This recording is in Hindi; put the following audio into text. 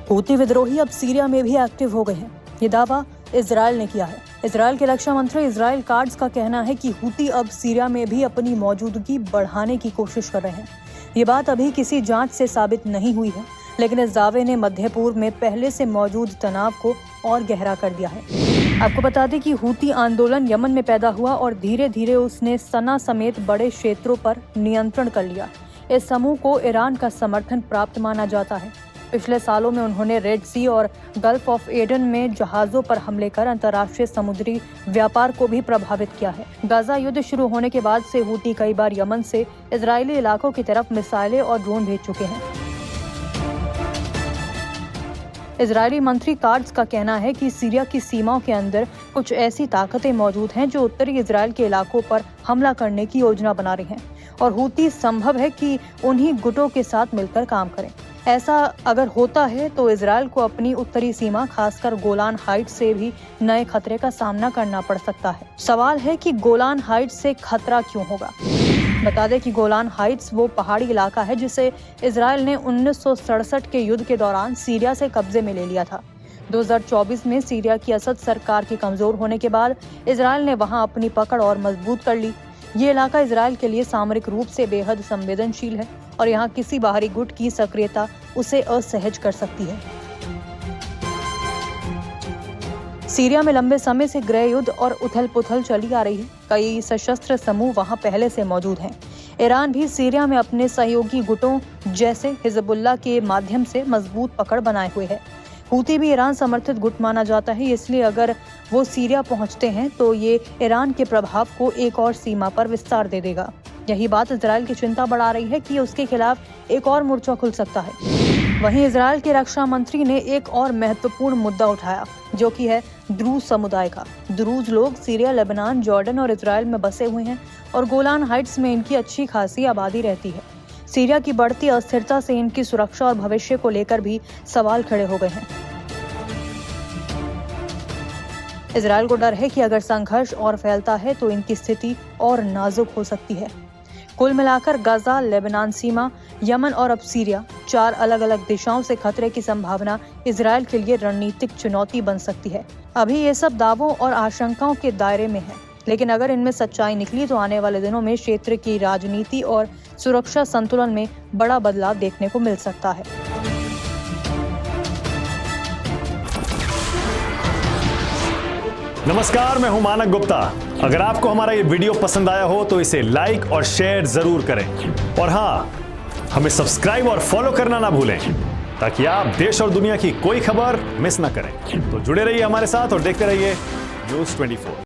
हूती विद्रोही अब सीरिया में भी एक्टिव हो गए हैं। ये दावा इजरायल ने किया है। इजरायल के रक्षा मंत्री इजराइल काट्ज का कहना है कि हूती अब सीरिया में भी अपनी मौजूदगी बढ़ाने की कोशिश कर रहे हैं। ये बात अभी किसी जांच से साबित नहीं हुई है, लेकिन इस दावे ने मध्य पूर्व में पहले से मौजूद तनाव को और गहरा कर दिया है। आपको बता दें कि हूती आंदोलन यमन में पैदा हुआ और धीरे धीरे उसने सना समेत बड़े क्षेत्रों पर नियंत्रण कर लिया। इस समूह को ईरान का समर्थन प्राप्त माना जाता है। पिछले सालों में उन्होंने रेड सी और गल्फ ऑफ एडन में जहाजों पर हमले कर अंतर्राष्ट्रीय समुद्री व्यापार को भी प्रभावित किया है। गाजा युद्ध शुरू होने के बाद से हूती कई बार यमन से इजरायली इलाकों की तरफ मिसाइलें और ड्रोन भेज चुके हैं। इजरायली मंत्री काट्ज का कहना है कि सीरिया की सीमाओं के अंदर कुछ ऐसी ताकतें मौजूद हैं जो उत्तरी इजरायल के इलाकों पर हमला करने की योजना बना रही हैं और हूती संभव है कि उन्हीं गुटों के साथ मिलकर काम करें। ऐसा अगर होता है तो इजरायल को अपनी उत्तरी सीमा खासकर गोलान हाइट्स से भी नए खतरे का सामना करना पड़ सकता है। सवाल है कि गोलान हाइट्स से खतरा क्यों होगा। बता दें कि गोलान हाइट्स वो पहाड़ी इलाका है जिसे इजरायल ने 1967 के युद्ध के दौरान सीरिया से कब्जे में ले लिया था। 2024 में सीरिया की असद सरकार के कमजोर होने के बाद इजरायल ने वहां अपनी पकड़ और मजबूत कर ली। ये इलाका इजरायल के लिए सामरिक रूप से बेहद संवेदनशील है और यहाँ किसी बाहरी गुट की सक्रियता उसे असहज कर सकती है। सीरिया में लंबे समय से गृह युद्ध और उथल-पुथल चली आ रही है। कई सशस्त्र समूह वहां पहले से मौजूद हैं। ईरान भी सीरिया में अपने सहयोगी गुटों जैसे हिजबुल्लाह के माध्यम से मजबूत पकड़ बनाए हुए है। हूती भी ईरान समर्थित गुट माना जाता है, इसलिए अगर वो सीरिया पहुंचते हैं तो ये ईरान के प्रभाव को एक और सीमा पर विस्तार दे देगा। यही बात इजरायल की चिंता बढ़ा रही है कि उसके खिलाफ एक और मोर्चा खुल सकता है। वहीं इजरायल के रक्षा मंत्री ने एक और महत्वपूर्ण मुद्दा उठाया, जो कि है द्रूज समुदाय का। द्रूज लोग सीरिया, लेबनान, जॉर्डन और इजरायल में बसे हुए हैं और गोलान हाइट्स में इनकी अच्छी खासी आबादी रहती है। सीरिया की बढ़ती अस्थिरता से इनकी सुरक्षा और भविष्य को लेकर भी सवाल खड़े हो गए हैं। इजरायल को डर है कि अगर संघर्ष और फैलता है तो इनकी स्थिति और नाजुक हो सकती है। कुल मिलाकर गाजा, लेबनान सीमा, यमन और अब सीरिया, 4 अलग-अलग दिशाओं से खतरे की संभावना इजरायल के लिए रणनीतिक चुनौती बन सकती है। अभी ये सब दावों और आशंकाओं के दायरे में है, लेकिन अगर इनमें सच्चाई निकली तो आने वाले दिनों में क्षेत्र की राजनीति और सुरक्षा संतुलन में बड़ा बदलाव देखने को मिल सकता है। नमस्कार, मैं हूं मानक गुप्ता। अगर आपको हमारा ये वीडियो पसंद आया हो तो इसे लाइक और शेयर जरूर करें और हाँ, हमें सब्सक्राइब और फॉलो करना ना भूलें ताकि आप देश और दुनिया की कोई खबर मिस ना करें। तो जुड़े रहिए हमारे साथ और देखते रहिए न्यूज़ 24।